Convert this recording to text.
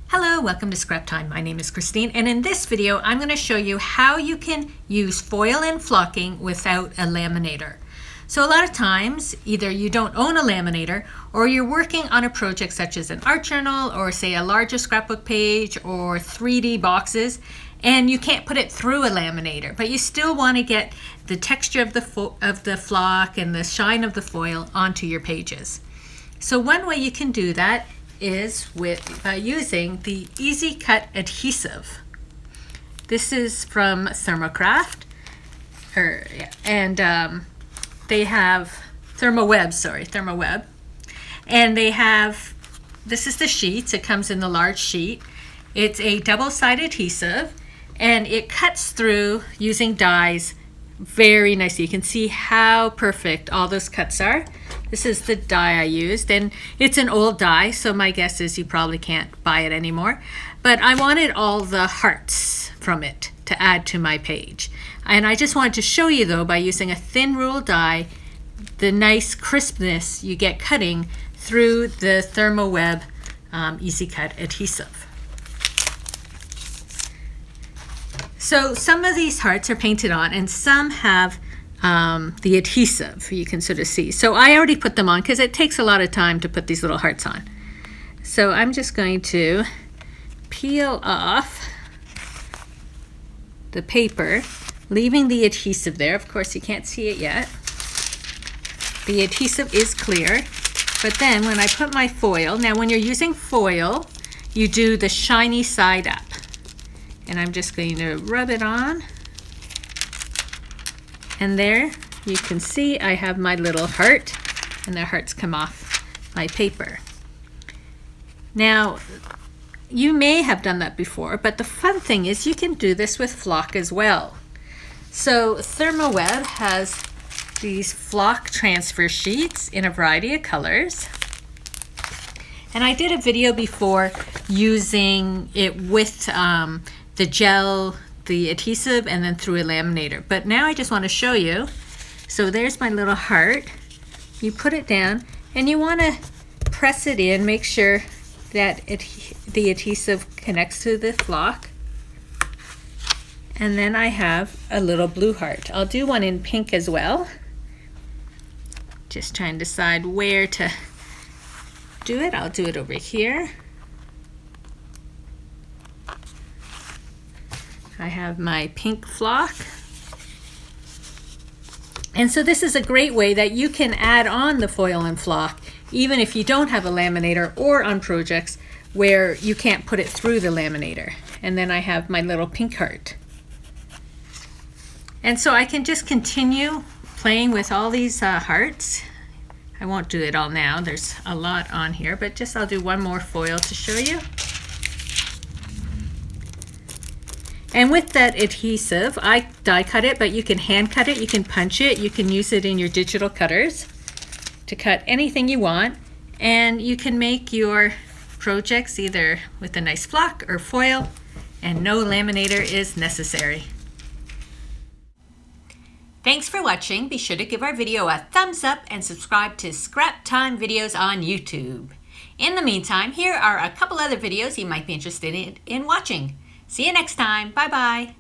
Hello, welcome to Scrap Time. My name is Christine, and in this video I'm going to show you how you can use foil and flocking without a laminator. So a lot of times either you don't own a laminator or you're working on a project such as an art journal or say a larger scrapbook page or 3D boxes, and you can't put it through a laminator, but you still want to get the texture of the flock and the shine of the foil onto your pages. So one way you can do that is by using the Easy Cut adhesive. This is from Thermocraft, and they have Thermoweb, and they have, this is the sheets. It comes in the large sheet. It's a double-sided adhesive, and it cuts through using dies very nicely. You can see how perfect all those cuts are. This is the die I used, and it's an old die, so my guess is you probably can't buy it anymore. But I wanted all the hearts from it to add to my page. And I just wanted to show you, though, by using a thin rule die, the nice crispness you get cutting through the Thermoweb Easy Cut adhesive. So some of these hearts are painted on, and some have the adhesive, you can sort of see. So I already put them on because it takes a lot of time to put these little hearts on. So I'm just going to peel off the paper, leaving the adhesive there. Of course, you can't see it yet. The adhesive is clear, but then when I put my foil, now when you're using foil, you do the shiny side up. And I'm just going to rub it on. And there you can see I have my little heart, and the hearts come off my paper. Now, you may have done that before, but the fun thing is you can do this with flock as well. So Thermoweb has these flock transfer sheets in a variety of colors. And I did a video before using it with the gel, the adhesive, and then through a laminator. But now I just want to show you. So there's my little heart. You put it down, and you want to press it in, make sure that the adhesive connects to the flock. And then I have a little blue heart. I'll do one in pink as well. Just trying to decide where to do it. I'll do it over here. I have my pink flock. And so this is a great way that you can add on the foil and flock even if you don't have a laminator or on projects where you can't put it through the laminator. And then I have my little pink heart. And so I can just continue playing with all these hearts. I won't do it all now. There's a lot on here, but I'll do one more foil to show you. And with that adhesive, I die cut it, but you can hand cut it, you can punch it, you can use it in your digital cutters to cut anything you want, and you can make your projects either with a nice flock or foil, and no laminator is necessary. Thanks for watching. Be sure to give our video a thumbs up and subscribe to Scrap Time videos on YouTube. In the meantime, here are a couple other videos you might be interested in watching. See you next time. Bye-bye.